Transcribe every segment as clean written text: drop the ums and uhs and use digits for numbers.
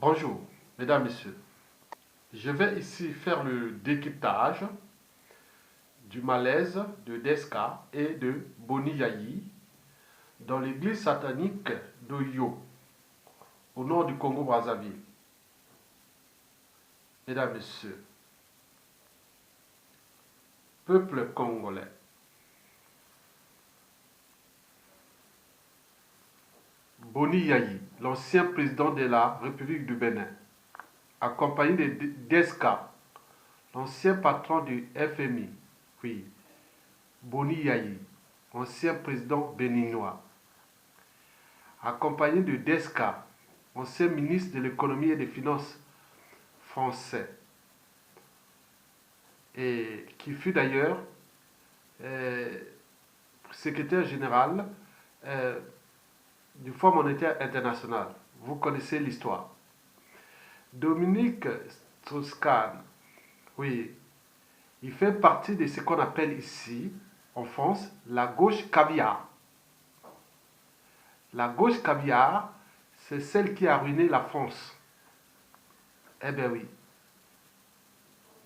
Bonjour, mesdames, messieurs. Je vais ici faire le décryptage du malaise de Desca et de Boni Yayi dans l'église satanique d'Oyo, au nord du Congo-Brazzaville. Mesdames, messieurs, peuple congolais, Boni Yayi, l'ancien président de la République du Bénin, accompagné de Desca, l'ancien patron du FMI, oui, Boni Yayi, ancien président béninois, accompagné de Desca, ancien ministre de l'économie et des finances français, et qui fut d'ailleurs secrétaire général du Fonds monétaire international. Vous connaissez l'histoire. Dominique Strauss-Kahn, oui, il fait partie de ce qu'on appelle ici, en France, la gauche caviar. La gauche caviar, c'est celle qui a ruiné la France. Eh bien oui.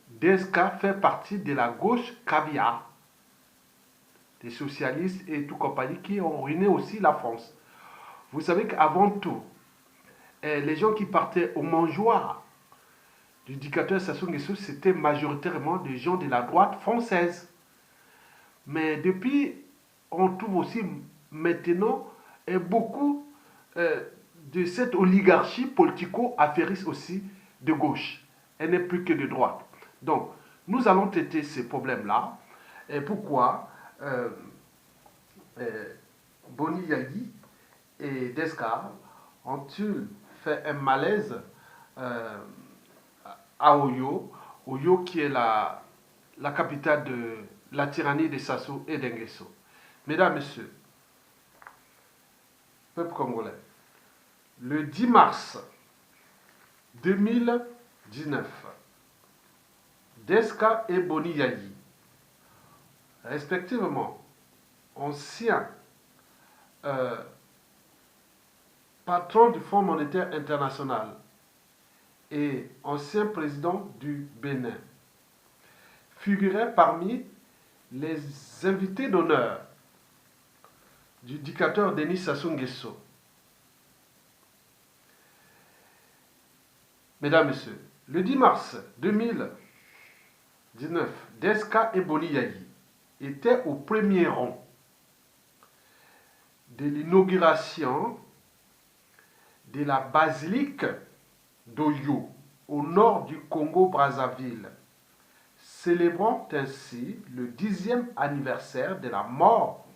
Desca fait partie de la gauche caviar, des socialistes et tout compagnie qui ont ruiné aussi la France. Vous savez qu'avant tout, les gens qui partaient au mangeoire du dictateur Sassou Nguesso, c'était majoritairement des gens de la droite française. Mais depuis, on trouve aussi maintenant beaucoup de cette oligarchie politico-affairiste aussi de gauche. Elle n'est plus que de droite. Donc, nous allons traiter ces problèmes-là. Et pourquoi Boni Yayi et Desca ont-ils fait un malaise à Oyo, Oyo qui est la capitale de la tyrannie de Sassou et d'Nguesso. Mesdames, Messieurs, peuple congolais, le 10 mars 2019, Desca et Boni Yayi, respectivement anciens patrons du Fonds monétaire international et ancien président du Bénin, figuraient parmi les invités d'honneur du dictateur Denis Sassou Nguesso. Mesdames, Messieurs, le 10 mars 2019, Desca et Boni Yayi étaient au premier rang de l'inauguration de la basilique d'Oyo, au nord du Congo-Brazzaville, célébrant ainsi le 10e anniversaire de la mort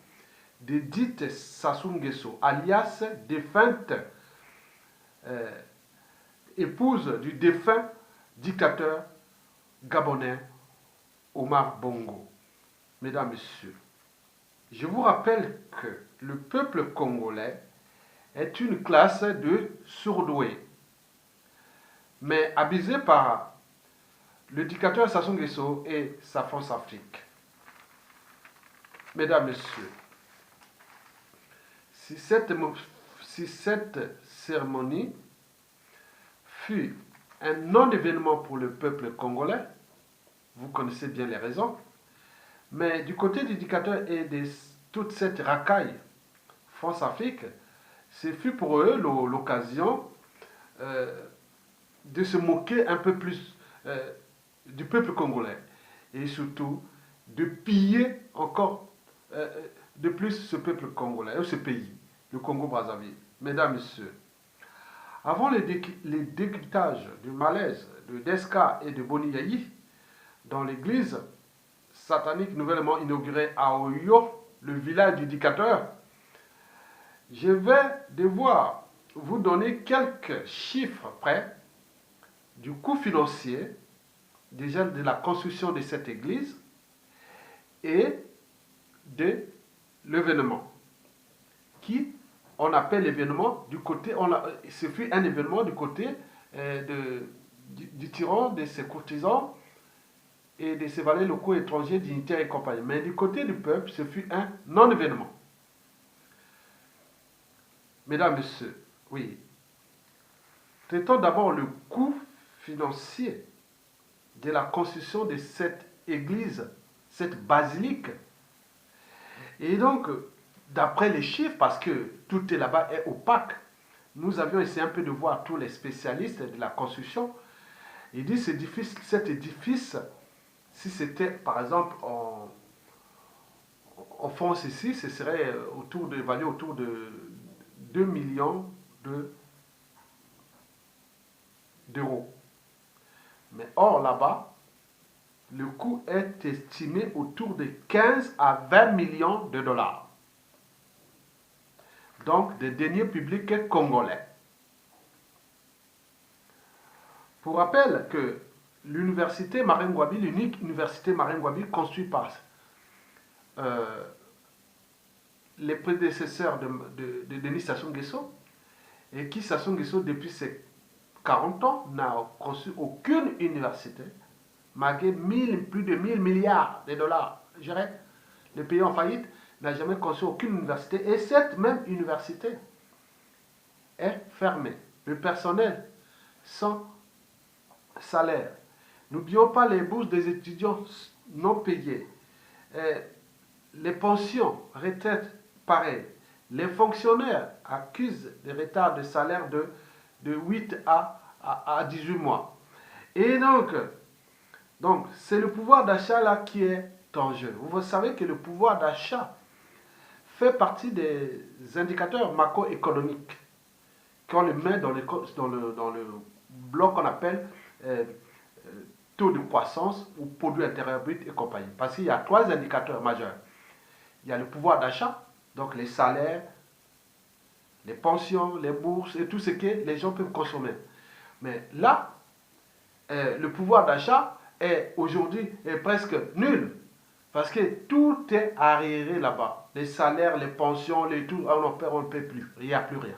d'Edith Sassou Nguesso, alias défunte épouse du défunt dictateur gabonais Omar Bongo. Mesdames, Messieurs, je vous rappelle que le peuple congolais est une classe de surdoués, mais abusé par le dictateur Sassou Nguesso et sa France-Afrique. Mesdames, Messieurs, si cette cérémonie fut un non-événement pour le peuple congolais, vous connaissez bien les raisons, mais du côté du dictateur et de toute cette racaille France-Afrique, ce fut pour eux l'occasion de se moquer un peu plus du peuple congolais et surtout de piller encore de plus ce peuple congolais, ce pays, le Congo-Brazzaville. Mesdames, Messieurs, avant les décryptages du malaise de Desca et de Boni Yayi dans l'église satanique nouvellement inaugurée à Oyo, le village du dictateur, je vais devoir vous donner quelques chiffres près du coût financier déjà de la construction de cette église et de l'événement qui on appelle l'événement du côté, ce fut un événement du côté du tyran, de ses courtisans et de ses valets locaux étrangers, dignitaires et compagnie. Mais du côté du peuple, ce fut un non-événement. Mesdames, Messieurs, oui. Traitons d'abord le coût financier de la construction de cette église, cette basilique. Et donc, d'après les chiffres, parce que tout est là-bas est opaque, nous avions essayé un peu de voir tous les spécialistes de la construction. Ils disent que cet édifice, si c'était par exemple en France ici, ce serait évalué autour de 2 millions d'euros. Mais or là-bas, le coût est estimé autour de 15 à 20 millions de dollars. Donc, des deniers publics congolais. Pour rappel que l'université Maringouabi, l'unique université Maringouabi construite par les prédécesseurs de Denis Sassou Nguesso, et qui Sassou Nguesso depuis ses 40 ans n'a conçu aucune université, malgré plus de 1000 milliards de dollars. Je dirais, le pays en faillite n'a jamais conçu aucune université, et cette même université est fermée. Le personnel sans salaire. N'oublions pas les bourses des étudiants non payées, les pensions, retraites, pareil. Les fonctionnaires accusent des retards de salaire de 8 à 18 mois. Et donc c'est le pouvoir d'achat là qui est en jeu. Vous savez que le pouvoir d'achat fait partie des indicateurs macroéconomiques qu'on le met dans le bloc qu'on appelle taux de croissance ou produit intérieur brut et compagnie. Parce qu'il y a 3 indicateurs majeurs. Il y a le pouvoir d'achat, donc les salaires, les pensions, les bourses et tout ce que les gens peuvent consommer. Mais là, le pouvoir d'achat est aujourd'hui presque nul. Parce que tout est arriéré là-bas. Les salaires, les pensions, les tout, on ne paie plus. Il n'y a plus rien.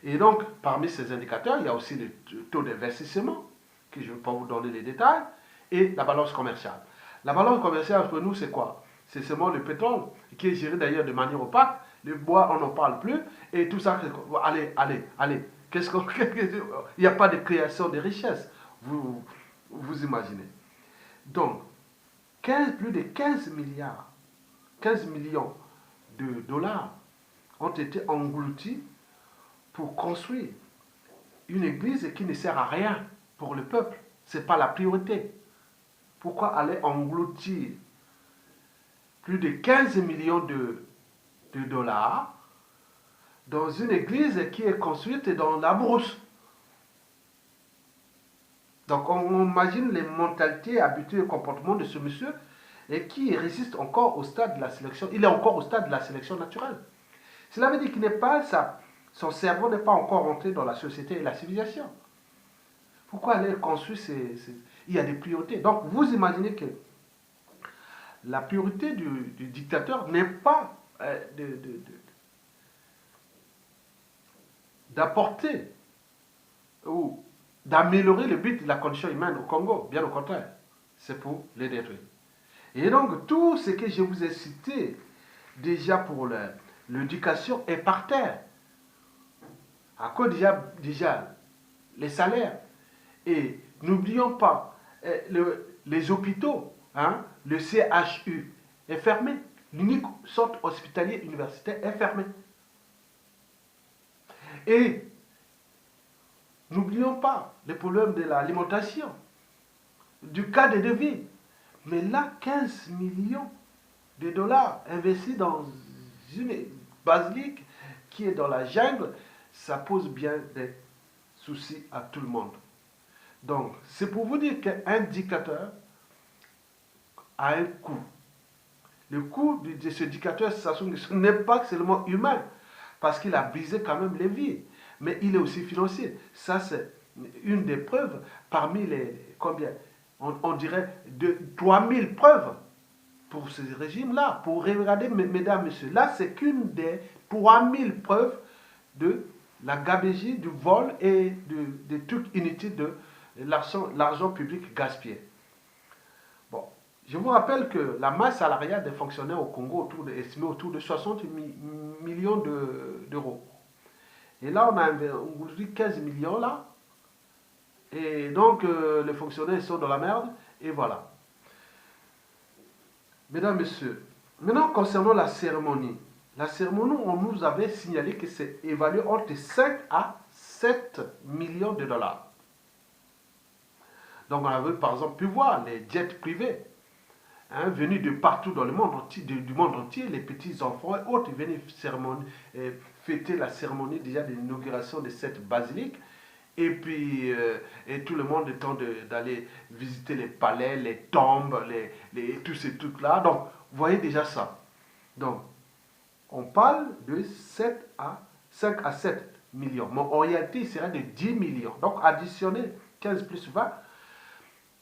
Et donc, parmi ces indicateurs, il y a aussi le taux d'investissement, que je ne vais pas vous donner les détails, et la balance commerciale. La balance commerciale, entre nous, c'est quoi? C'est seulement le pétrole, qui est géré d'ailleurs de manière opaque. Le bois, on n'en parle plus. Et tout ça, allez. Il n'y a pas de création de richesse. Vous imaginez. Donc, plus de 15 millions de dollars ont été engloutis pour construire une église qui ne sert à rien pour le peuple. Ce n'est pas la priorité. Pourquoi aller engloutir plus de 15 millions de dollars dans une église qui est construite dans la brousse? Donc on imagine les mentalités, habitudes et comportements de ce monsieur et qui résiste encore au stade de la sélection. Il est encore au stade de la sélection naturelle. Cela veut dire qu'il n'est pas son cerveau n'est pas encore rentré dans la société et la civilisation. Pourquoi aller construire il y a des priorités. Donc vous imaginez que la priorité du dictateur n'est pas d'apporter ou d'améliorer le but de la condition humaine au Congo. Bien au contraire, c'est pour les détruire. Et donc tout ce que je vous ai cité déjà pour l'éducation est par terre. À cause déjà les salaires. Et n'oublions pas, les hôpitaux, le CHU est fermé. L'unique centre hospitalier universitaire est fermé. Et n'oublions pas les problèmes de l'alimentation, du cadre de vie. Mais là, 15 millions de dollars investis dans une basilique qui est dans la jungle, ça pose bien des soucis à tout le monde. Donc, c'est pour vous dire qu'un dictateur a un coût. Le coût de ce dictateur, ce n'est pas seulement humain, parce qu'il a brisé quand même les vies, mais il est aussi financier. Ça, c'est une des preuves parmi les, combien? On dirait 3000 preuves pour ce régime-là. Pour regarder, mesdames, messieurs, là, c'est qu'une des 3000 preuves de la gabegie, du vol et des trucs inutiles de l'argent public gaspillé. Bon, je vous rappelle que la masse salariale des fonctionnaires au Congo est estimée autour de 60 millions d'euros. Et là, on a aujourd'hui 15 millions là. Et donc, les fonctionnaires sont dans la merde. Et voilà. Mesdames, Messieurs, maintenant concernant la cérémonie. La cérémonie, on nous avait signalé que c'est évalué entre 5 à 7 millions de dollars. Donc on avait par exemple pu voir les jets privés venus de partout dans le monde entier, du monde entier, les petits enfants et autres venaient fêter la cérémonie déjà de l'inauguration de cette basilique. Et puis, et tout le monde est temps d'aller visiter les palais, les tombes, tous ces trucs-là. Donc, vous voyez déjà ça. Donc, on parle de 5 à 7 millions. Mais en réalité, il serait de 10 millions. Donc, additionner 15 plus 20,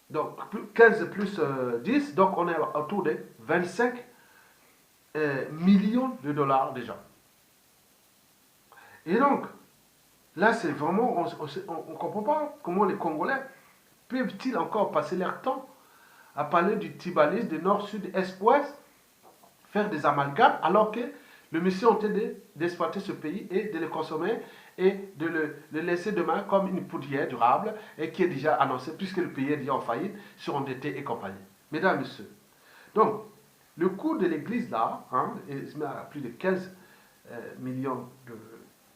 donc 15 plus 10, donc on est autour de 25 millions de dollars déjà. Et donc, là, c'est vraiment, on ne comprend pas comment les Congolais peuvent-ils encore passer leur temps à parler du tribalisme de nord, sud, est, ouest, faire des amalgames, alors que le mission était d'exploiter ce pays et de le consommer et de le laisser demain comme une poudrière durable et qui est déjà annoncé, puisque le pays est déjà en faillite, surendetté et compagnie. Mesdames, Messieurs, donc, le coût de l'église là, il se met à plus de 15 millions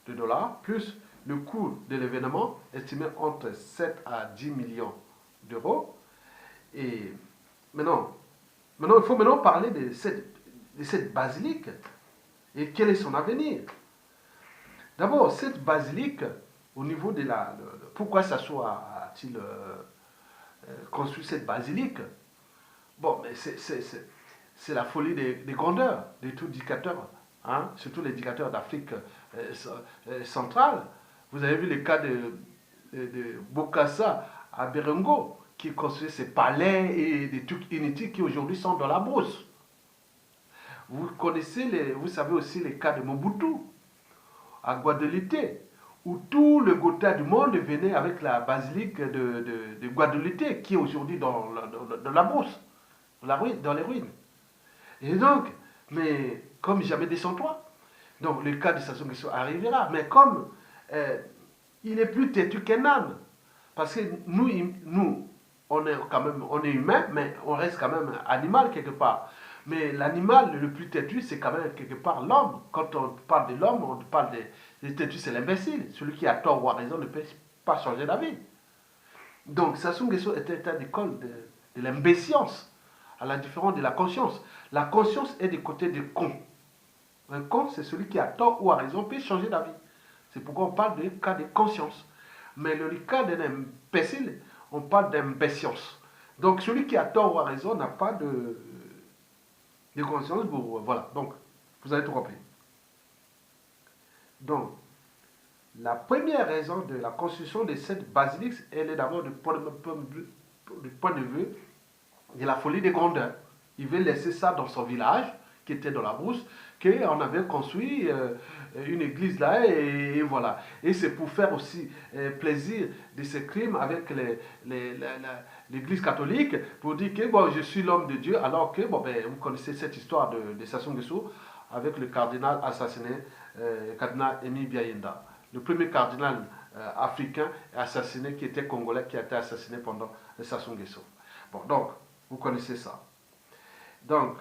de dollars, plus le coût de l'événement, estimé entre 7 à 10 millions d'euros. Et maintenant, il faut maintenant parler de cette basilique et quel est son avenir. D'abord, cette basilique, au niveau de pourquoi ça soit-il construit cette basilique? Bon, mais c'est la folie des grandeurs, de tout dictateur, surtout les dictateurs d'Afrique centrale. Vous avez vu le cas de Bokassa à Berengo, qui construisait ses palais et des trucs inutiles qui aujourd'hui sont dans la brousse. Vous savez aussi les cas de Mobutu à Guadeloupe, où tout le Gotha du monde venait avec la basilique de Guadeloupe, qui est aujourd'hui dans la brousse, dans les ruines. Et donc, mais comme jamais descends-toi. Donc le cas de Sassou Nguesso arrivera. Mais comme il est plus têtu qu'un âne, parce que nous on est quand même, on est humain, mais on reste quand même animal quelque part. Mais l'animal le plus têtu, c'est quand même quelque part l'homme. Quand on parle de l'homme, on parle de têtu, c'est l'imbécile. Celui qui a tort ou a raison ne peut pas changer d'avis. Donc Sassou Nguesso était un école de l'imbécience, à la différence de la conscience. La conscience est du côté du con. Un con, c'est celui qui a tort ou a raison, peut changer d'avis. C'est pourquoi on parle de cas de conscience. Mais le cas d'un imbécile, on parle d'imbécience. Donc celui qui a tort ou a raison n'a pas de conscience. Voilà, donc vous avez tout compris. Donc, la première raison de la construction de cette basilique, elle est d'abord du point de vue de la folie des grandeurs. Il veut laisser ça dans son village, qui était dans la brousse, qu'on avait construit une église là, et voilà. Et c'est pour faire aussi plaisir de ces crimes avec l'église catholique, pour dire que bon, je suis l'homme de Dieu, alors que, bon, ben, vous connaissez cette histoire de Sassou Nguesso avec le cardinal assassiné, cardinal Émile Biayenda. Le premier cardinal africain assassiné, qui était congolais, qui a été assassiné pendant Sassou Nguesso. Bon, donc, vous connaissez ça. Donc,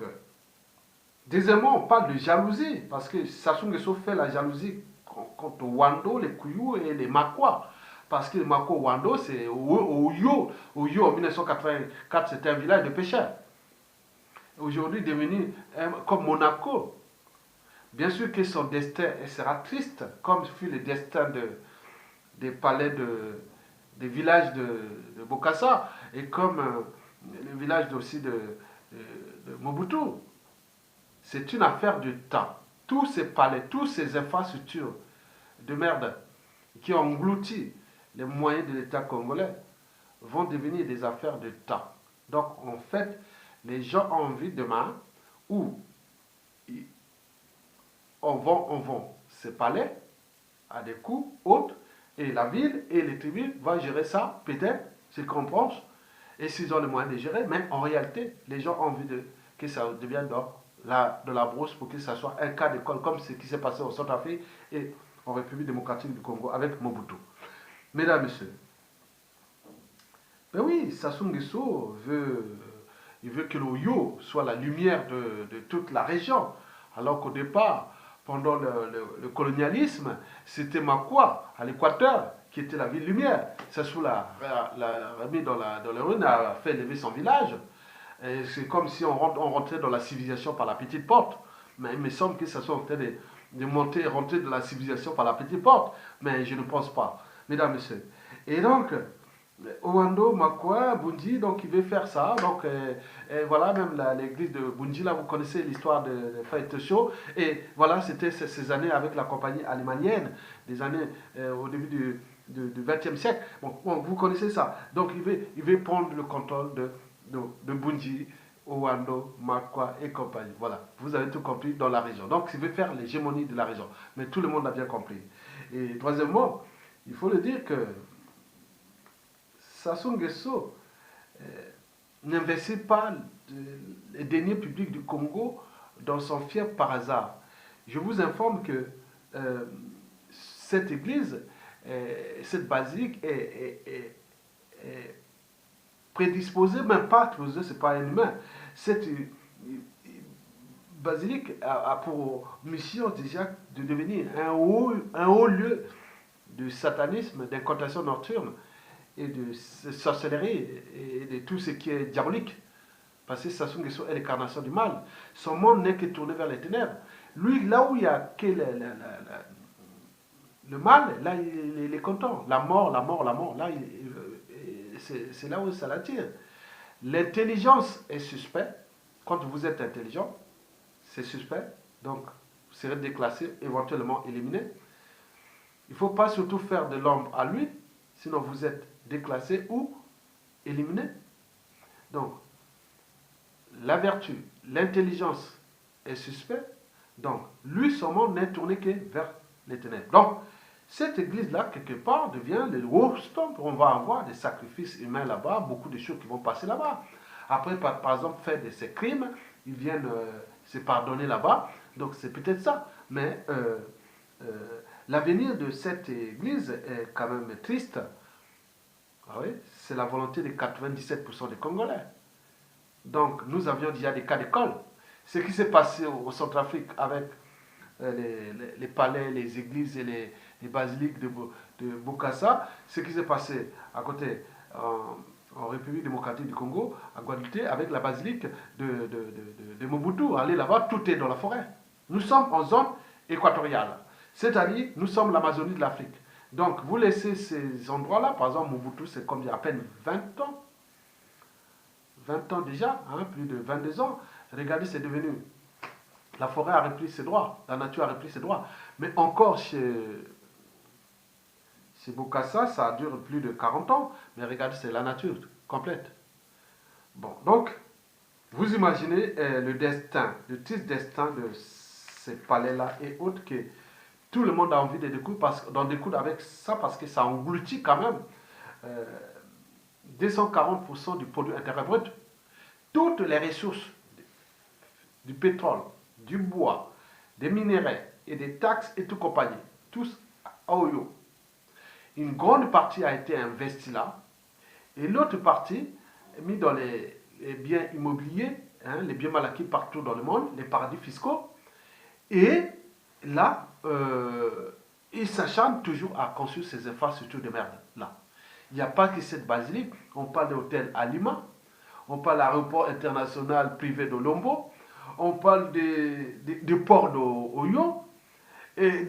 deuxièmement, on parle de jalousie, parce que Sassou Nguesso fait la jalousie contre Wando, les Kouyou et les Makwa. Parce que les Makwa Wando, c'est Oyo. Oyo, en 1984, c'était un village de pêcheurs. Aujourd'hui, devenu comme Monaco. Bien sûr que son destin sera triste, comme fut le destin des palais des villages de Bokassa, et comme le village aussi de Mobutu. C'est une affaire de temps. Tous ces palais, toutes ces infrastructures de merde qui ont englouti les moyens de l'État congolais vont devenir des affaires de temps. Donc, en fait, les gens ont envie demain où on vend ces palais à des coûts hauts et la ville et les tribus vont gérer ça, peut-être, c'est qu'on pense, et s'ils ont les moyens de gérer, mais en réalité, les gens ont envie que ça devienne de la brousse pour que ça soit un cas d'école comme ce qui s'est passé au Centrafrique et en République démocratique du Congo avec Mobutu. Mesdames, Messieurs, ben oui, Sassou Nguesso il veut que l'Oyo soit la lumière de toute la région, alors qu'au départ, pendant le colonialisme, c'était Makwa, à l'Équateur, qui était la ville lumière. Sassou l'a mis dans les ruines, a fait lever son village. C'est comme si on rentrait dans la civilisation par la petite porte. Mais il me semble que ça soit en train de monter, rentrer dans la civilisation par la petite porte. Mais je ne pense pas, mesdames, messieurs. Et donc, Owando, Makwa, Bunji, donc il veut faire ça. Donc, voilà, même l'église de Bunji, là, vous connaissez l'histoire de Fête Show. Et voilà, c'était ces années avec la compagnie alémanienne, des années au début du XXe siècle. Bon, vous connaissez ça. Donc, il veut prendre le contrôle de Bunji, Owando, Makwa et compagnie. Voilà, vous avez tout compris dans la région. Donc, il veut faire l'hégémonie de la région. Mais tout le monde a bien compris. Et troisièmement, il faut le dire que Sassou Nguesso n'investit pas les deniers publics du Congo dans son fief par hasard. Je vous informe que cette église, cette basilique est prédisposée, même pas, c'est pas un humain. Cette basilique a pour mission déjà de devenir un haut lieu de satanisme, d'incantation nocturne et de sorcellerie et de tout ce qui est diabolique. Parce que Sassou Nguesso est l'incarnation du mal. Son monde n'est que tourné vers les ténèbres. Lui, là où il y a que le mal, là, il est content. La mort, là, c'est là où ça l'attire. L'intelligence est suspect. Quand vous êtes intelligent, c'est suspect. Donc, vous serez déclassé, éventuellement éliminé. Il ne faut pas surtout faire de l'ombre à lui, sinon vous êtes déclassé ou éliminé. Donc, la vertu, l'intelligence est suspect. Donc, lui, son monde n'est tourné que vers les ténèbres. Donc, cette église-là, quelque part, devient le Worstomp. On va avoir des sacrifices humains là-bas, beaucoup de choses qui vont passer là-bas. Après, par exemple, faire de ces crimes, ils viennent se pardonner là-bas. Donc, c'est peut-être ça. Mais l'avenir de cette église est quand même triste. Ah oui, c'est la volonté de 97% des Congolais. Donc, nous avions déjà des cas d'école. Ce qui s'est passé au Centrafrique avec les palais, les églises et les basiliques de Bokassa, ce qui s'est passé à côté en République démocratique du Congo, à Guadeloupe, avec la basilique de Mobutu. Allez là-bas, tout est dans la forêt. Nous sommes en zone équatoriale. C'est-à-dire, nous sommes l'Amazonie de l'Afrique. Donc, vous laissez ces endroits-là, par exemple, Mobutu, c'est comme il y a à peine 20 ans. 20 ans déjà, hein, plus de 22 ans. Regardez, c'est devenu... La forêt a repris ses droits, la nature a repris ses droits. Mais encore chez Bokassa, ça dure plus de 40 ans. Mais regardez, c'est la nature complète. Bon, donc, vous imaginez le destin, le triste destin de ces palais-là et autres que tout le monde a envie de d'en découdre avec ça parce que ça engloutit quand même 240% du produit intérieur brut. Toutes les ressources du pétrole, du bois, des minéraux et des taxes et tout compagnie, tous à Oyo. Une grande partie a été investie là et l'autre partie est mise dans les biens immobiliers, hein, les biens mal acquis partout dans le monde, les paradis fiscaux. Et là, ils s'acharnent toujours à construire ces infrastructures de merde là. Il n'y a pas que cette basilique, on parle d'hôtel à Lima, on parle d'aéroport international privé de Lombo, on parle de port d'Oyo, et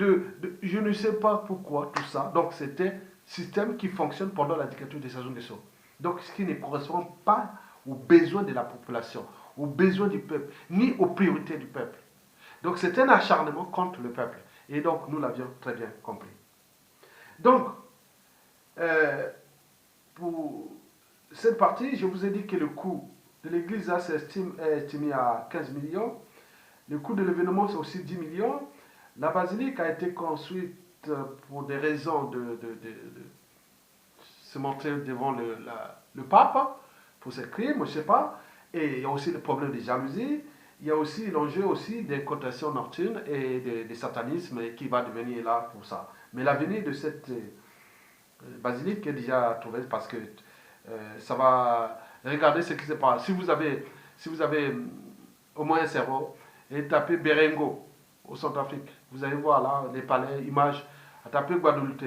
je ne sais pas pourquoi tout ça. Donc c'était un système qui fonctionne pendant la dictature de Sassou Nguesso. Donc ce qui ne correspond pas aux besoins de la population, aux besoins du peuple, ni aux priorités du peuple. Donc c'est un acharnement contre le peuple. Et donc nous l'avions très bien compris. Donc, pour cette partie, je vous ai dit que le coût de l'église est estimé à 15 millions. Le coût de l'événement, c'est aussi 10 millions. La basilique a été construite pour des raisons de se montrer devant le pape, pour ses crimes, je ne sais pas. Et il y a aussi le problème des jalousies. il y a aussi l'enjeu aussi des cotations nocturnes et des satanismes qui va devenir là pour ça. Mais l'avenir de cette basilique est déjà trouvé parce que ça va... Regardez ce qui se passe. Si vous avez au moins un cerveau, et tapez Berengo au Centrafrique, vous allez voir là les palais, images, tapez Guadolite,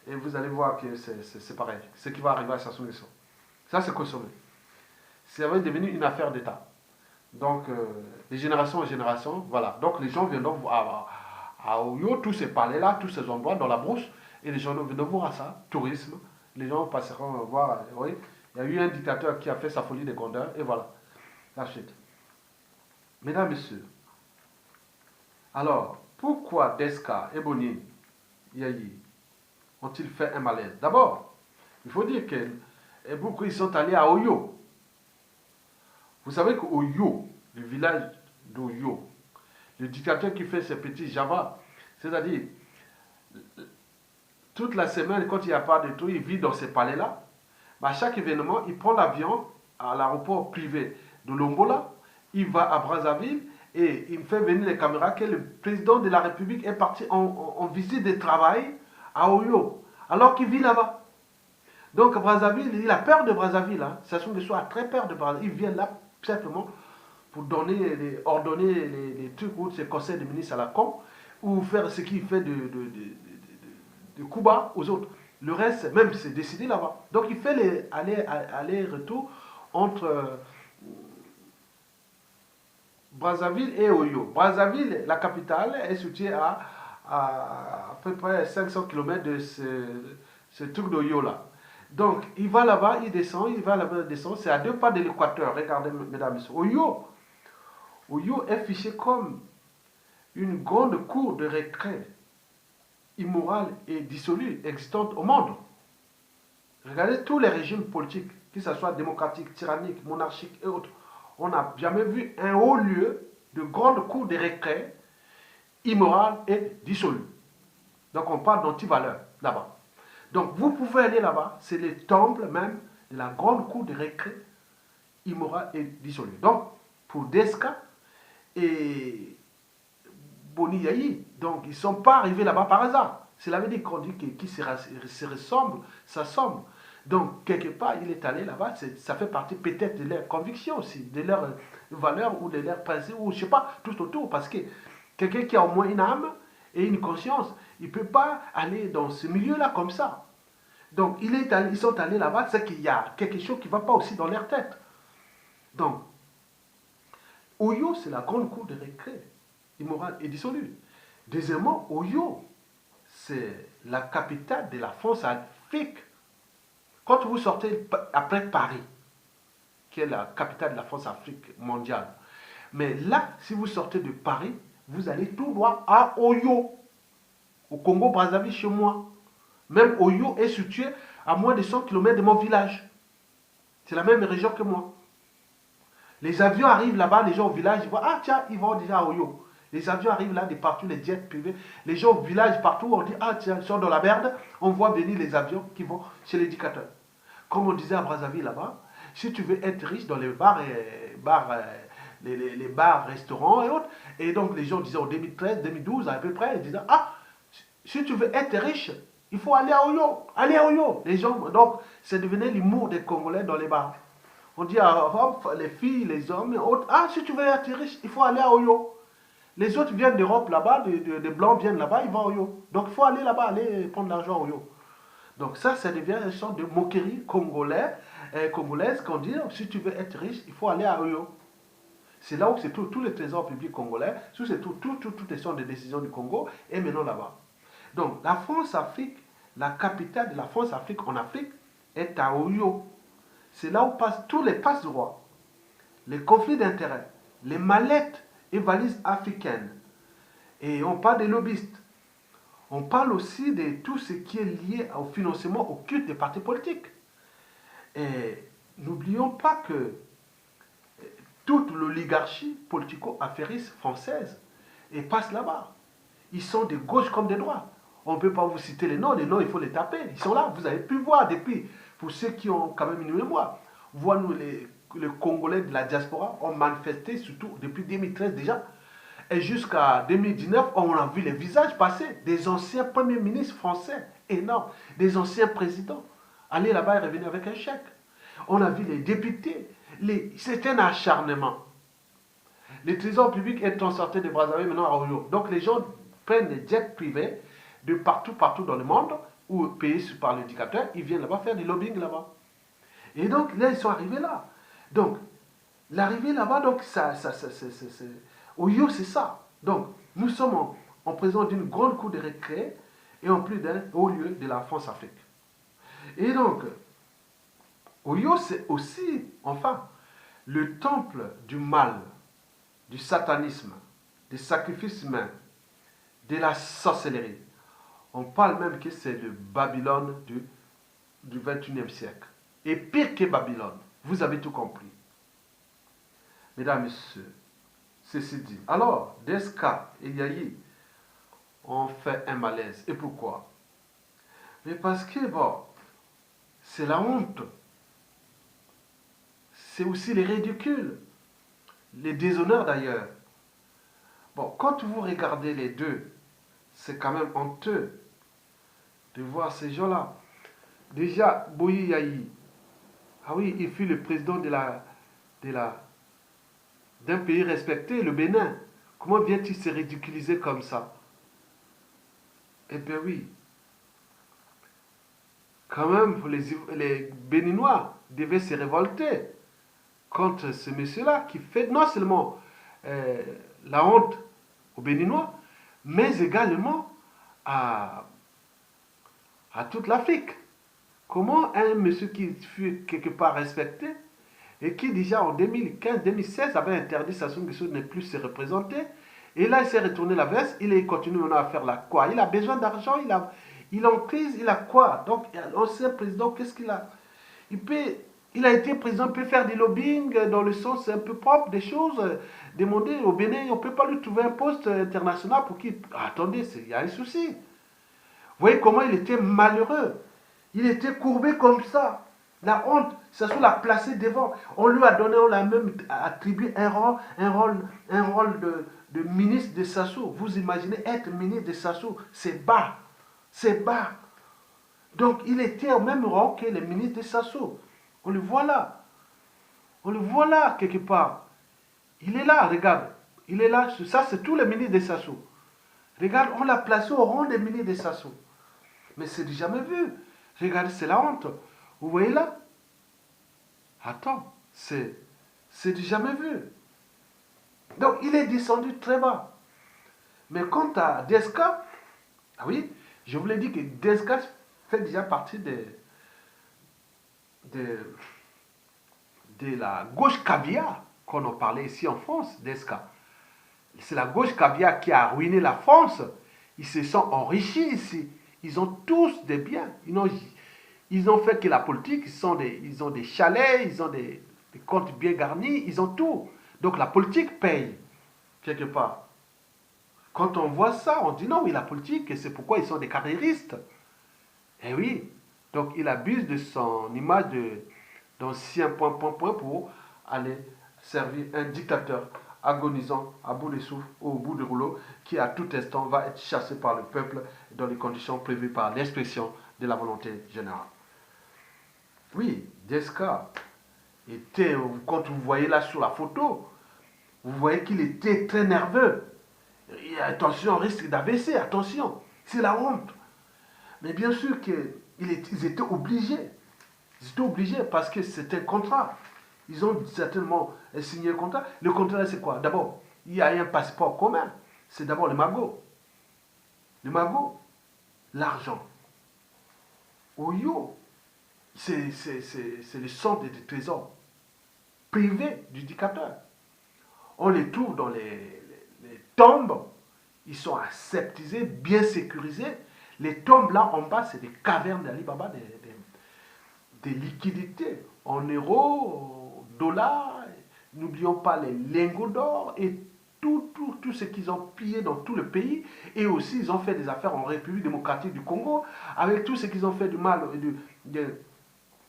et vous allez voir que c'est pareil. Ce qui va arriver à Sassou Nguesso. Ça, c'est consommé. Ça va devenir une affaire d'État. Donc, de génération en génération, voilà. Donc, les gens viendront à Oyo, tous ces palais-là, tous ces endroits dans la brousse, et les gens viendront voir ça, tourisme. Les gens passeront voir, oui, il y a eu un dictateur qui a fait sa folie des grandeurs, et voilà, la chute. Mesdames, Messieurs, alors, pourquoi Desca et Boni Yayi ont-ils fait un malaise? D'abord, il faut dire que beaucoup ils sont allés à Oyo. Vous savez qu'Oyo, le village d'Oyo, le dictateur qui fait ses petits Java, c'est-à-dire, toute la semaine, quand il n'y a pas de tout, il vit dans ces palais-là. À chaque événement, il prend l'avion à l'aéroport privé de Lombola, il va à Brazzaville et il fait venir les caméras que le président de la République est parti en visite de travail à Oyo, alors qu'il vit là-bas. Donc Brazzaville, il a peur de Brazzaville. Hein. Sassou Nguesso a très peur de Brazzaville. Il vient là simplement pour ordonner les trucs ou ses conseils de ministre à la con, ou faire ce qu'il fait de Cuba aux autres. Le reste, même, c'est décidé là-bas. Donc il fait les aller-retour entre Brazzaville et Oyo. Brazzaville, la capitale, est située à peu près 500 km de ce truc d'Oyo là. Donc il va là-bas, il descend, il va là-bas, il descend. C'est à 2 pas de l'équateur. Regardez, mesdames et messieurs. Oyo est fiché comme une grande cour de récré immorale et dissolue existante au monde. Regardez tous les régimes politiques, que ce soit démocratiques, tyranniques, monarchiques et autres. On n'a jamais vu un haut lieu de grande cour de récré immorale et dissolue. Donc on parle d'antivaleur là-bas. Donc vous pouvez aller là-bas, c'est les temples même de la grande cour de récré immorale et dissolue. Donc pour Desca et Boni Yayi, donc ils ne sont pas arrivés là-bas par hasard. Cela veut dire qu'on dit qu'ils se ressemblent, ça semble. Donc, quelque part, il est allé là-bas, ça fait partie peut-être de leur conviction aussi, de leurs valeurs ou de leurs principes, ou je ne sais pas, tout autour. Parce que quelqu'un qui a au moins une âme et une conscience, il ne peut pas aller dans ce milieu-là comme ça. Donc, ils sont allés là-bas, c'est qu'il y a quelque chose qui ne va pas aussi dans leur tête. Donc, Oyo, c'est la grande cour de récré, immorale et dissolue. Deuxièmement, Oyo, c'est la capitale de la France-Afrique. Quand vous sortez après Paris, qui est la capitale de la France-Afrique mondiale, mais là, si vous sortez de Paris, vous allez tout droit à Oyo, au Congo-Brazzaville, chez moi. Même Oyo est situé à moins de 100 km de mon village. C'est la même région que moi. Les avions arrivent là-bas, les gens au village, ils voient, ah tiens, ils vont déjà à Oyo. Les avions arrivent là de partout, les jets privés. Les gens au village, partout, on dit, ah tiens, ils sont dans la merde. On voit venir les avions qui vont chez l'éducateur. Comme on disait à Brazzaville là-bas, si tu veux être riche dans les bars, les bars, restaurants et autres, et donc les gens disaient en 2013, 2012 à peu près, ils disaient, ah, si tu veux être riche, il faut aller à Oyo, aller à Oyo. Les gens, donc, c'est devenu l'humour des Congolais dans les bars. On dit à les filles, les hommes et autres, ah, si tu veux être riche, il faut aller à Oyo. Les autres viennent d'Europe là-bas, des Blancs viennent là-bas, ils vont à Oyo. Donc il faut aller là-bas, aller prendre l'argent à Oyo. Donc ça devient une sorte de moquerie congolaise qu'on dit, si tu veux être riche, il faut aller à Oyo. C'est là où c'est tous les trésors publics congolais, toutes les sortes de décisions du Congo, et maintenant là-bas. Donc la France-Afrique, la capitale de la France-Afrique en Afrique, est à Oyo. C'est là où passent tous les passe-droits, les conflits d'intérêts, les mallettes et valises africaines. Et on parle des lobbyistes. On parle aussi de tout ce qui est lié au financement, au culte des partis politiques. Et n'oublions pas que toute l'oligarchie politico-affairiste française passe là-bas. Ils sont de gauche comme de droite. On ne peut pas vous citer les noms, il faut les taper. Ils sont là, vous avez pu voir depuis, pour ceux qui ont quand même une mémoire. Voir nous les Congolais de la diaspora ont manifesté, surtout depuis 2013 déjà. Et jusqu'à 2019, on a vu les visages passer des anciens premiers ministres français, énormes, des anciens présidents, aller là-bas et revenir avec un chèque. On a vu les députés. C'est un acharnement. Le trésor public est transporté de Brazzaville maintenant à Oyo. Donc les gens prennent des jets privés de partout dans le monde, ou payés par l'éducateur, ils viennent là-bas faire du lobbying là-bas. Et donc là, ils sont arrivés là. Donc, l'arrivée là-bas, donc, Oyo, c'est ça. Donc, nous sommes en présence d'une grande cour de récré et en plus d'un haut lieu de la France-Afrique. Et donc, Oyo, c'est aussi, enfin, le temple du mal, du satanisme, des sacrifices humains, de la sorcellerie. On parle même que c'est le Babylone du 21e siècle. Et pire que Babylone. Vous avez tout compris. Mesdames, Messieurs, ceci dit. Alors, Desca et Yayi ont fait un malaise. Et pourquoi? Mais parce que, bon, c'est la honte. C'est aussi les ridicules. Les déshonneurs d'ailleurs. Bon, quand vous regardez les deux, c'est quand même honteux de voir ces gens-là. Déjà, Boyi Yayi, ah oui, il fut le président d'un pays respecté, le Bénin. Comment vient-il se ridiculiser comme ça? Eh bien oui, quand même, les Béninois devaient se révolter contre ce monsieur-là qui fait non seulement la honte aux Béninois, mais également à toute l'Afrique. Comment un monsieur qui fut quelque part respecté et qui déjà en 2015-2016 avait interdit Sassou Nguesso de ne plus se représenter, et là il s'est retourné la veste, il continue maintenant à faire la quoi? Il a besoin d'argent, il est en crise, il a quoi? Donc l'ancien président, qu'est-ce qu'il a? Il a été président, il peut faire du lobbying dans le sens un peu propre des choses, demander au Bénin, on ne peut pas lui trouver un poste international pour qu'il... Attendez, il y a un souci. Vous voyez comment il était malheureux. Il était courbé comme ça. La honte, ça se l'a placé devant. On lui a donné, on l'a même attribué un rôle de ministre de Sassou. Vous imaginez être ministre de Sassou, c'est bas. C'est bas. Donc il était au même rang que le ministre de Sassou. On le voit là. On le voit là quelque part. Il est là, regarde. Il est là. Ça, c'est tous les ministres de Sassou. Regarde, on l'a placé au rang des ministres de Sassou. Mais c'est du jamais vu. Regardez, c'est la honte. Vous voyez là? Attends, c'est du jamais vu. Donc, il est descendu très bas. Mais quant à Desca, ah oui, je vous l'ai dit que Desca fait déjà partie de la gauche caviar qu'on en parlait ici en France, Desca. C'est la gauche caviar qui a ruiné la France. Ils se sont enrichis ici. Ils ont tous des biens. Ils ont fait que la politique, ils ont des chalets, ils ont des comptes bien garnis, ils ont tout. Donc la politique paye, quelque part. Quand on voit ça, on dit non, oui, la politique, et c'est pourquoi ils sont des carriéristes. Eh oui, donc il abuse de son image d'ancien point pour aller servir un dictateur agonisant à bout de souffle, au bout de rouleau, qui à tout instant va être chassé par le peuple dans les conditions prévues par l'expression de la volonté générale. Oui, Desca était, quand vous voyez là sur la photo, vous voyez qu'il était très nerveux. Et attention, risque d'AVC, attention, c'est la honte. Mais bien sûr qu'ils étaient obligés. Ils étaient obligés parce que c'était un contrat. Ils ont certainement signé un contrat. Le contrat, c'est quoi? D'abord, il y a un passeport commun. C'est d'abord le magot. Le magot, l'argent. Oyo, c'est le centre des trésors privés du dictateur. On les trouve dans les tombes. Ils sont aseptisés, bien sécurisés. Les tombes là en bas, c'est des cavernes d'Ali Baba, des liquidités en euros, dollars. N'oublions pas les lingots d'or et tout ce qu'ils ont pillé dans tout le pays. Et aussi, ils ont fait des affaires en République démocratique du Congo avec tout ce qu'ils ont fait du mal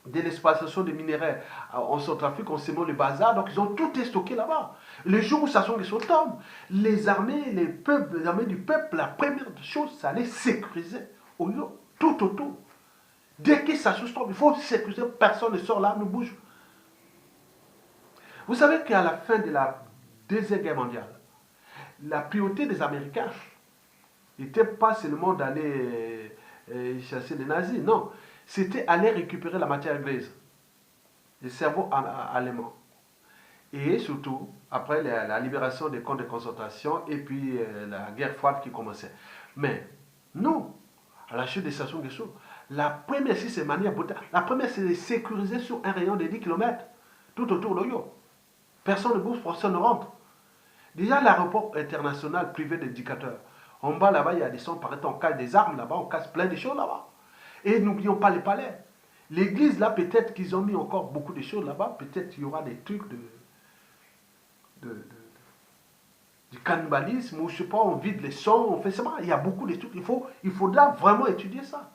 de l'exploitation des minéraux en Centrafrique, on sait le bazar, donc ils ont tout stocké là-bas. Le jour où Sassou Nguesso tombe, les armées, les armées du peuple, la première chose, c'est aller sécuriser Oyo, tout autour. Dès que Sassou tombe, il faut sécuriser, personne ne sort là, ne bouge. Vous savez qu'à la fin de la Deuxième Guerre mondiale, la priorité des Américains n'était pas seulement d'aller chasser les nazis, non. C'était aller récupérer la matière grise, le cerveau allemand. Et surtout, après la libération des camps de concentration et puis la guerre froide qui commençait. Mais nous, à la chute de Sassou Nguesso, la première, si c'est manière brutale, la première c'est de sécuriser sur un rayon de 10 km, tout autour de l'Oyo. Personne ne bouge, personne ne rentre. Déjà, l'aéroport international privé d'éducateurs. En bas, là-bas, il y a des sons, on casse des armes là-bas, on casse plein de choses là-bas. Et n'oublions pas les palais. L'église, là, peut-être qu'ils ont mis encore beaucoup de choses là-bas. Peut-être qu'il y aura des trucs du cannibalisme, ou je sais pas, on vide les sons, on fait ça. Il y a beaucoup de trucs. Il faudra vraiment étudier ça.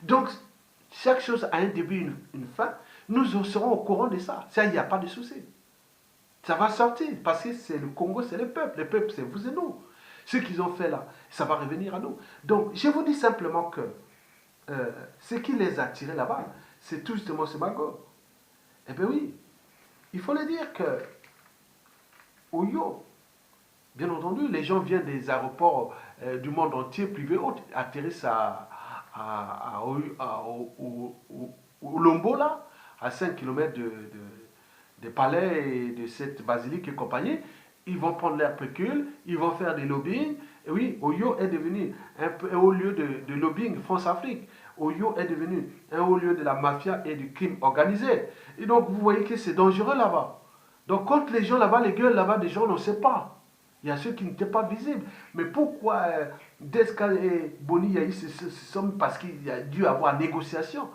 Donc, chaque chose a un début, une fin. Nous serons au courant de ça. Ça, il n'y a pas de souci. Ça va sortir, parce que c'est le Congo, c'est le peuple. Le peuple, c'est vous et nous. Ce qu'ils ont fait là, ça va revenir à nous. Donc, je vous dis simplement que ce qui les a tirés là-bas, c'est tout justement ce magot. Eh bien oui, il faut le dire que Oyo, bien entendu, les gens viennent des aéroports du monde entier, privés, atterrissent au Lombo, là, à 5 km des palais et de cette basilique et compagnie. Ils vont prendre leur pécule, ils vont faire des lobbying. Et oui, Oyo est devenu un haut lieu de lobbying France-Afrique. Oyo est devenu un haut lieu de la mafia et du crime organisé. Et donc, vous voyez que c'est dangereux là-bas. Donc, quand les gens là-bas, les gueules là-bas, des gens, on ne sait pas. Il y a ceux qui n'étaient pas visibles. Mais pourquoi Desca et Boni Yahi se sont, parce qu'il y a dû avoir négociation.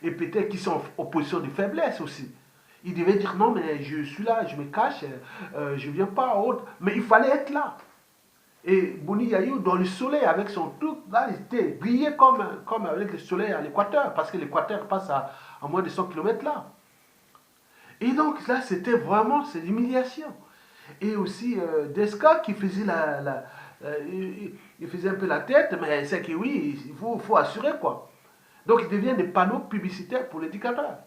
Et peut-être qu'ils sont en position de faiblesse aussi. Ils devaient dire non, mais je suis là, je me cache, je ne viens pas, autre. Mais il fallait être là. Et Boni Yahi, dans le soleil, avec son truc, là, il était brillé comme avec le soleil à l'équateur, parce que l'équateur passe à moins de 100 km là. Et donc là, c'était vraiment l'humiliation. Et aussi Desca qui faisait il faisait un peu la tête, mais c'est que oui, il faut assurer quoi. Donc il devient des panneaux publicitaires pour l'éducateur.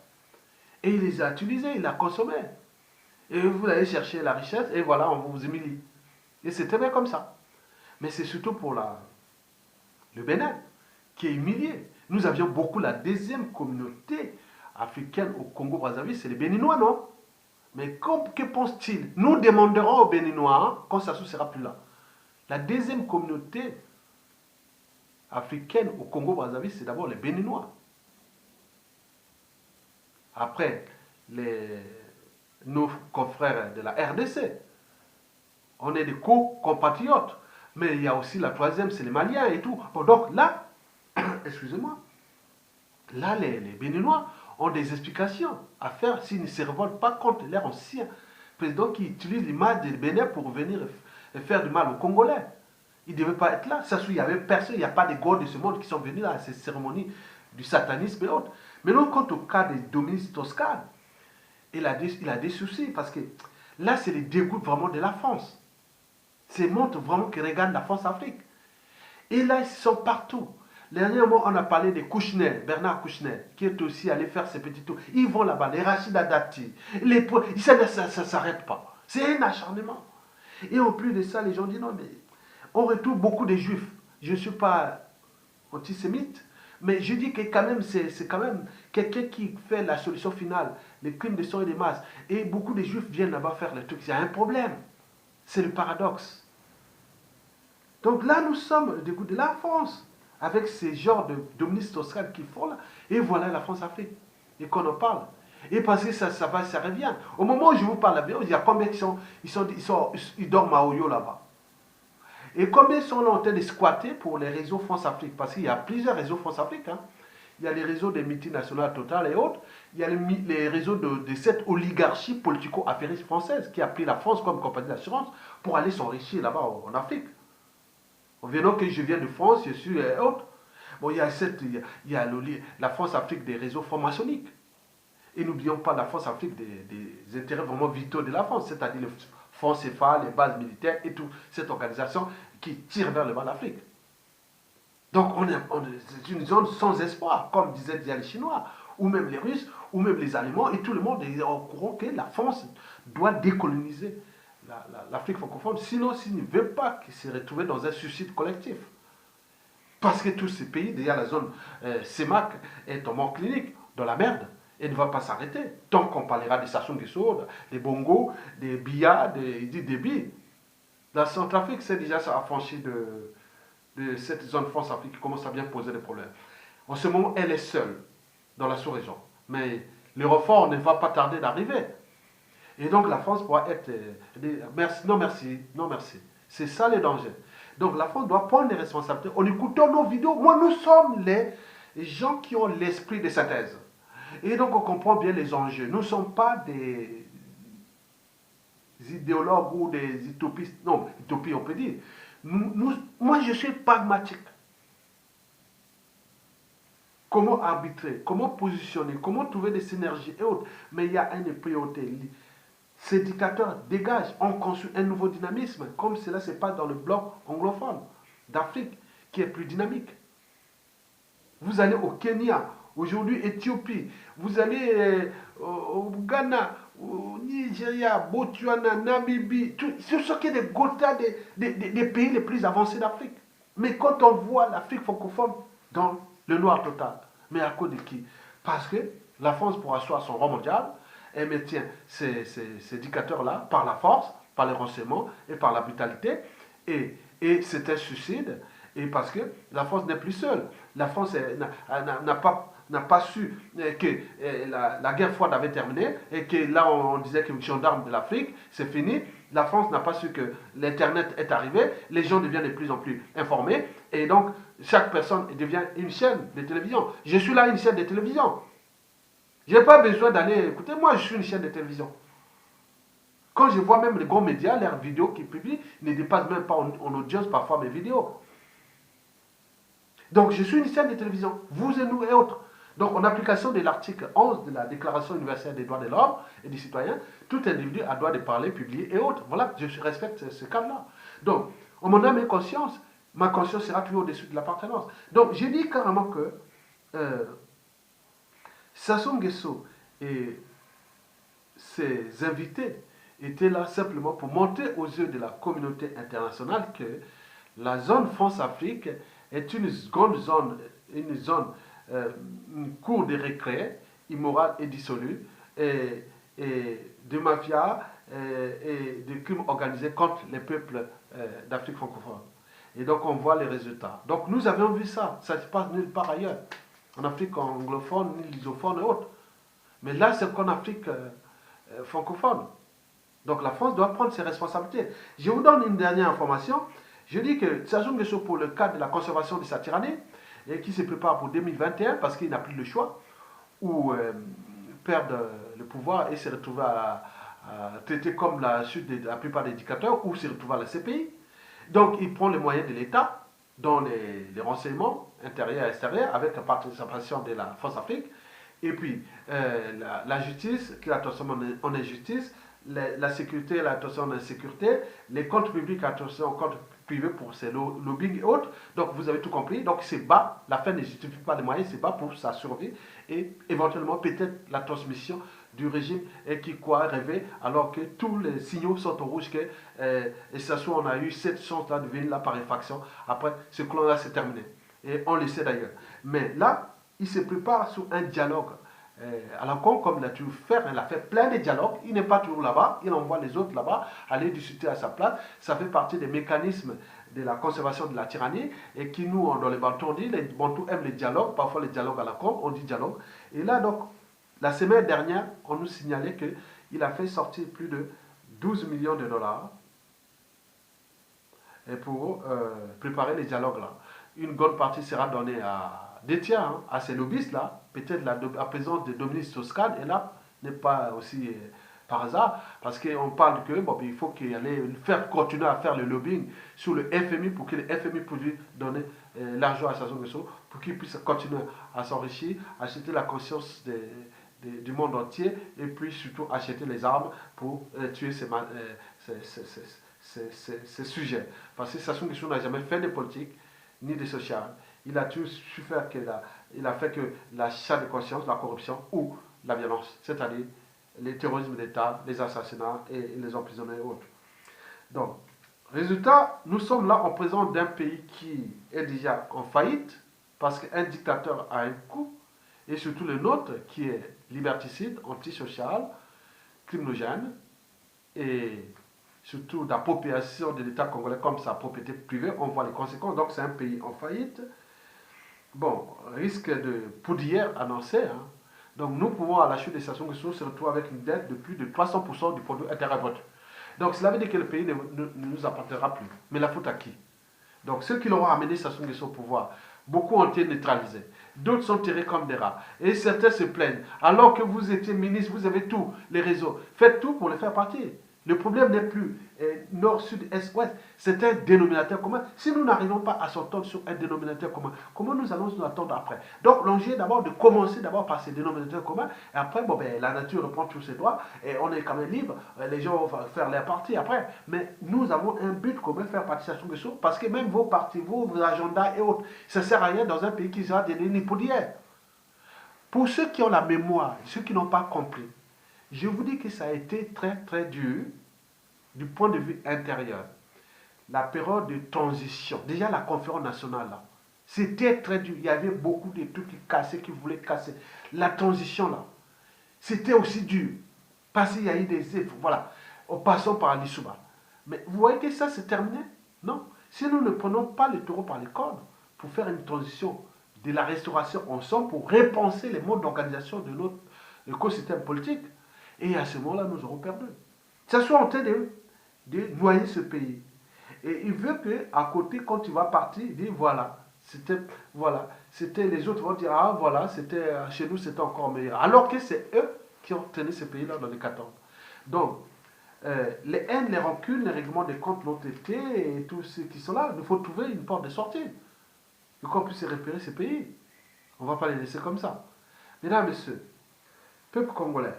Et il les a utilisés, il les a consommés. Et vous allez chercher la richesse, et voilà, on vous humilie. Et c'est très bien comme ça. Mais c'est surtout pour le Bénin, qui est humilié. Nous avions beaucoup la deuxième communauté africaine au Congo-Brazzaville, c'est les Béninois, non? Mais que pense-t-il? Nous demanderons aux Béninois, hein, quand Sassou ne sera plus là. La deuxième communauté africaine au Congo-Brazzaville, c'est d'abord les Béninois. Après, nos confrères de la RDC. On est des co-compatriotes. Mais il y a aussi la troisième, c'est les Maliens et tout. Bon, donc là, excusez-moi, là, les Béninois ont des explications à faire s'ils ne se révoltent pas contre leur ancien président qui utilise l'image du Bénin pour venir faire du mal aux Congolais. Il ne devait pas être là. Ça, il n'y avait personne, il n'y a pas de gods de ce monde qui sont venus là à ces cérémonies du satanisme et autres. Mais non, quant au cas de Dominique Toscane, il a des soucis parce que là, c'est le dégoût vraiment de la France. C'est montre vraiment qu'ils regardent la France-Afrique. Et là, ils sont partout. Dernièrement, on a parlé de Kouchner, Bernard Kouchner, qui est aussi allé faire ses petits tours. Ils vont là-bas, les Rachida Dati, ça ne s'arrête pas. C'est un acharnement. Et en plus de ça, les gens disent non, mais on retrouve beaucoup de juifs. Je ne suis pas antisémite, mais je dis que quand même, c'est quand même quelqu'un qui fait la solution finale, les crimes de sang et de masse. Et beaucoup de juifs viennent là-bas faire les trucs. Il y a un problème. C'est le paradoxe. Donc là, nous sommes du coup de la France, avec ces genres de Dominique Toscane qui font là, et voilà la France-Afrique, et qu'on en parle. Et parce que ça revient. Au moment où je vous parle, il y a combien ils dorment à Oyo là-bas. Et combien sont là en train de squatter pour les réseaux France-Afrique, parce qu'il y a plusieurs réseaux France-Afrique. Hein. Il y a les réseaux des multinationales totales et autres. Il y a les réseaux de cette oligarchie politico-affairiste française qui a pris la France comme compagnie d'assurance pour aller s'enrichir là-bas en Afrique. En venant que je viens de France, je suis autre. Bon, il y a la France-Afrique des réseaux francs-maçonniques. Et n'oublions pas la France-Afrique des intérêts vraiment vitaux de la France, c'est-à-dire le fonds CFA, les bases militaires et toute cette organisation qui tire vers le bas l'Afrique. Donc c'est une zone sans espoir, comme disaient déjà les Chinois, ou même les Russes, ou même les Allemands, et tout le monde est au courant que la France doit décoloniser l'Afrique francophone, sinon s'il ne veut pas qu'il se retrouve dans un suicide collectif. Parce que tous ces pays, déjà la zone CEMAC est en mort clinique, dans la merde, et ne va pas s'arrêter. Tant qu'on parlera des Sassou Nguesso, des Bongo, des Biya, des Idi Déby. La Centrafrique, c'est déjà ça affranchi de cette zone France-Afrique qui commence à bien poser des problèmes. En ce moment, elle est seule dans la sous-région. Mais le renfort ne va pas tarder d'arriver. Et donc la France pourra être... merci, non merci, non merci. C'est ça le danger. Donc la France doit prendre les responsabilités en écoutant nos vidéos. Moi, nous sommes les gens qui ont l'esprit de synthèse. Et donc on comprend bien les enjeux. Nous ne sommes pas des idéologues ou des utopistes. Non, utopie on peut dire. Moi je suis pragmatique. Comment arbitrer, comment positionner, comment trouver des synergies et autres. Mais il y a une priorité. Ces dictateurs dégagent, ont conçu un nouveau dynamisme, comme cela se passe dans le bloc anglophone d'Afrique, qui est plus dynamique. Vous allez au Kenya, aujourd'hui Éthiopie, vous allez au Ghana, au Nigeria, Botswana, Namibie, ce sont des Gotha des pays les plus avancés d'Afrique. Mais quand on voit l'Afrique francophone dans le noir total, mais à cause de qui? Parce que la France, pour asseoir son rang mondial, elle maintient ces dictateurs-là par la force, par les renseignements et par la brutalité. Et c'est un suicide. Et parce que la France n'est plus seule. La France n'a pas su que la guerre froide avait terminé et que là on disait que le gendarme de l'Afrique, c'est fini. La France n'a pas su que l'Internet est arrivé. Les gens deviennent de plus en plus informés. Et donc, chaque personne devient une chaîne de télévision. Je suis là une chaîne de télévision. Je n'ai pas besoin d'aller... Écoutez, moi, je suis une chaîne de télévision. Quand je vois même les gros médias, leurs vidéos qu'ils publient ne dépassent même pas en audience parfois mes vidéos. Donc, je suis une chaîne de télévision. Vous et nous et autres. Donc, en application de l'article 11 de la Déclaration universelle des droits de l'homme et des citoyens, tout individu a droit de parler, publier et autres. Voilà, je respecte ce cadre-là. Donc, en mon âme et conscience, ma conscience sera toujours au-dessus de l'appartenance. Donc, j'ai dit carrément que Sassou Nguesso et ses invités étaient là simplement pour montrer aux yeux de la communauté internationale que la zone France-Afrique est une grande zone, une cour de récré immorale et dissolue, et de mafia et de crimes organisés contre les peuples d'Afrique francophone. Et donc on voit les résultats. Donc nous avions vu ça, ça ne se passe nulle part ailleurs, en Afrique anglophone, ni lusophone et autres. Mais là c'est qu'en Afrique francophone. Donc la France doit prendre ses responsabilités. Je vous donne une dernière information. Je dis que Sassou Nguesso, pour le cadre de la conservation de sa tyrannie, et qui se prépare pour 2021 parce qu'il n'a plus le choix, ou perdre le pouvoir et se retrouver à traiter comme la suite de la plupart des dictateurs, ou se retrouver à la CPI. Donc il prend les moyens de l'État, dont les renseignements intérieurs et extérieurs, avec la participation de la France-Afrique, et puis la justice qui la transforme en injustice, la sécurité la transforme en insécurité, les comptes publics la transforme en comptes privés pour ses lobbying et autres. Donc vous avez tout compris. Donc il se bat, la fin ne justifie pas les moyens, il se bat pour sa survie et éventuellement peut-être la transmission du régime et qui croit rêver alors que tous les signaux sont au rouge que et ça soit on a eu cette chance là de venir là par effraction. Après ce clan là c'est terminé et on le sait d'ailleurs. Mais là il se prépare sur un dialogue à la con comme il a toujours fait, il a fait plein de dialogues, il n'est pas toujours là-bas, il envoie les autres là-bas aller discuter à sa place. Ça fait partie des mécanismes de la conservation de la tyrannie et qui nous, dans les Bantous, on dit, les Bantous aiment les dialogues, parfois les dialogues à la con, on dit dialogue. Et là donc, la semaine dernière, on nous signalait qu'il a fait sortir plus de 12 millions de dollars pour préparer les dialogues là. Une bonne partie sera donnée à des tiers, hein, à ces lobbyistes-là. Peut-être la présence de Dominique Strauss-Kahn est là, n'est pas aussi par hasard, parce qu'on parle que bon, il faut qu'il allait faire continuer à faire le lobbying sur le FMI pour que le FMI puisse donner l'argent à Sassou Nguesso pour qu'il puisse continuer à s'enrichir, acheter la conscience du monde entier et puis surtout acheter les armes pour tuer ces sujets. Parce que Sassou Nguesso n'a jamais fait de politique ni de social. Il a tout su faire il a fait que l'achat de conscience, la corruption ou la violence, c'est-à-dire les terrorismes d'État, les assassinats et les emprisonnements et autres. Donc, résultat, nous sommes là en présence d'un pays qui est déjà en faillite parce qu'un dictateur a un coup et surtout le nôtre qui est liberticide, antisocial, criminogène et surtout d'appropriation de l'État congolais comme sa propriété privée. On voit les conséquences. Donc, c'est un pays en faillite. Bon, risque de poudrière annoncé. Hein. Donc, nous pouvons, à la chute des Sassou Nguesso, se retrouver avec une dette de plus de 300% du produit intérieur brut. Donc, cela veut dire que le pays ne nous appartiendra plus. Mais la faute à qui? Donc, ceux qui l'auront amené Sassou Nguesso au pouvoir, beaucoup ont été neutralisés. D'autres sont tirés comme des rats. Et certains se plaignent. Alors que vous étiez ministre, vous avez tous les réseaux. Faites tout pour les faire partir. Le problème n'est plus nord, sud, est, ouest. C'est un dénominateur commun. Si nous n'arrivons pas à s'entendre sur un dénominateur commun, comment nous allons nous attendre après? Donc l'enjeu est d'abord de commencer d'abord par ces dénominateurs communs. Et après, bon, ben, la nature reprend tous ses droits. Et on est quand même libre. Les gens vont faire leur partie après. Mais nous avons un but commun, faire participation de choses. Parce que même vos partis, vos agendas et autres, ça ne sert à rien dans un pays qui sera des nipodières. Pour ceux qui ont la mémoire, ceux qui n'ont pas compris, je vous dis que ça a été très très dur du point de vue intérieur. La période de transition, déjà la conférence nationale là, c'était très dur. Il y avait beaucoup de trucs qui cassaient, qui voulaient casser. La transition là, c'était aussi dur. Parce qu'il y a eu des efforts, voilà, en passant par l'Issouba. Mais vous voyez que ça c'est terminé? Non. Si nous ne prenons pas le taureau par les cornes pour faire une transition de la restauration ensemble, pour repenser les modes d'organisation de notre écosystème politique, et à ce moment-là, nous aurons perdu. Ça soit en train de noyer ce pays. Et il veut qu'à côté, quand tu vas partir, il dit voilà, les autres vont dire ah voilà, chez nous c'était encore meilleur. Alors que c'est eux qui ont tenu ce pays-là dans les 14. Donc, les haines, les rancunes, les règlements des comptes l'ont été, et tous ceux qui sont là, il faut trouver une porte de sortie. Pour qu'on puisse repérer ces pays. On ne va pas les laisser comme ça. Mesdames, Messieurs, peuple congolais.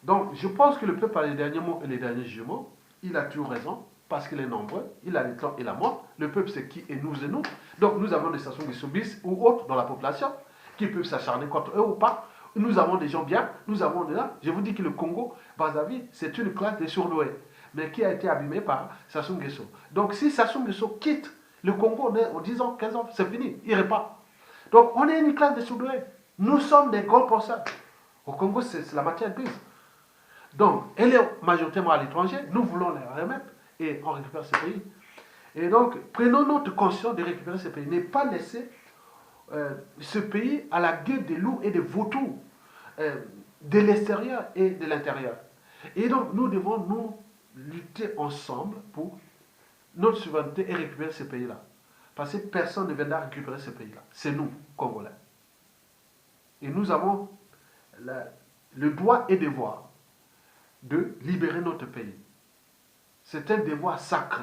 Donc, je pense que le peuple a les derniers mots et les derniers jugements. Il a toujours raison, parce qu'il est nombreux. Il a les clans et la mort. Le peuple, c'est qui et nous et nous. Donc, nous avons des stations qui subissent ou autres dans la population, qui peuvent s'acharner contre eux ou pas. Nous avons des gens bien, nous avons des là. Je vous dis que le Congo, Brazzaville, c'est une classe des surdoués, mais qui a été abîmée par Sassou Nguesso. Donc, si Sassou Nguesso quitte le Congo en 10 ans, 15 ans, c'est fini, il repart. Donc, on est une classe des surdoués. Nous sommes des grands penseurs. Au Congo, c'est la matière grise. Donc, elle est majoritairement à l'étranger, nous voulons les remettre et on récupère ces pays. Et donc, prenons notre conscience de récupérer ces pays. Ne pas laisser ce pays à la guerre des loups et des vautours, de l'extérieur et de l'intérieur. Et donc, nous devons nous lutter ensemble pour notre souveraineté et récupérer ces pays-là. Parce que personne ne viendra récupérer ces pays-là. C'est nous, Congolais. Et nous avons le droit et devoir de libérer notre pays. C'est un devoir sacré.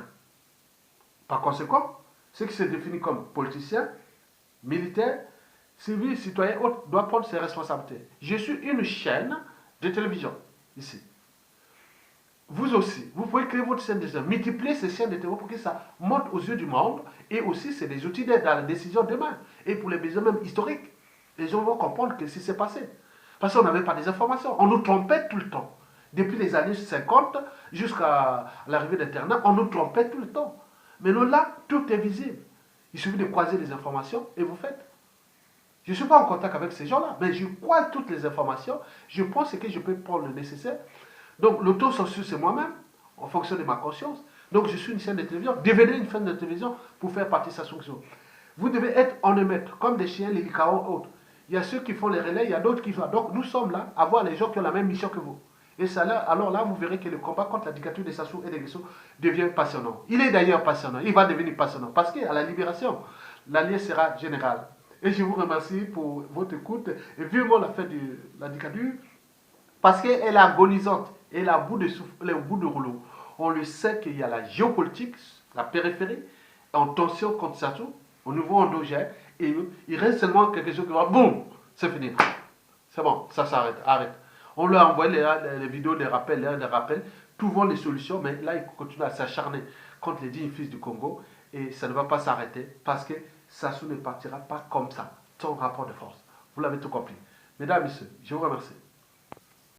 Par conséquent, ceux qui se définissent comme politiciens, militaires, civils, citoyens, autres, doivent prendre ses responsabilités. Je suis une chaîne de télévision, ici. Vous aussi, vous pouvez créer votre chaîne de télévision, multiplier ces chaînes de télévision pour que ça monte aux yeux du monde, et aussi c'est des outils d'aide dans la décision demain, et pour les besoins même historiques. Les gens vont comprendre que ce qui s'est passé. Parce qu'on n'avait pas des informations. On nous trompait tout le temps. Depuis les années 50 jusqu'à l'arrivée d'Internet, on nous trompait tout le temps. Mais nous, là, tout est visible. Il suffit de croiser les informations et vous faites. Je ne suis pas en contact avec ces gens-là, mais je croise toutes les informations. Je pense que je peux prendre le nécessaire. Donc, l'autocensure, c'est moi-même, en fonction de ma conscience. Donc, je suis une chaîne de télévision. Devenez une chaîne de télévision pour faire partie de sa fonction. Vous devez être en émettre, comme des chiens, les licaons, autres. Il y a ceux qui font les relais, il y a d'autres qui font. Donc, nous sommes là à voir les gens qui ont la même mission que vous. Et ça, là, alors là, vous verrez que le combat contre la dictature des Sassou et des Nguesso devient passionnant. Il est d'ailleurs passionnant. Il va devenir passionnant. Parce qu'à la libération, l'allié sera général. Et je vous remercie pour votre écoute. Et vivement la fin de la dictature. Parce qu'elle est agonisante. Elle est au bout de souffle, elle est au bout de rouleau. On le sait qu'il y a la géopolitique, la périphérie, en tension contre Sassou. au niveau endogène, et il reste seulement quelque chose qui va, boum, c'est fini. C'est bon, ça s'arrête, arrête. On lui a envoyé les vidéos, les rappels, trouvons les solutions, mais là, il continue à s'acharner contre les dignes fils du Congo, et ça ne va pas s'arrêter, parce que Sassou ne partira pas comme ça, sans rapport de force. Vous l'avez tout compris. Mesdames, Messieurs, je vous remercie.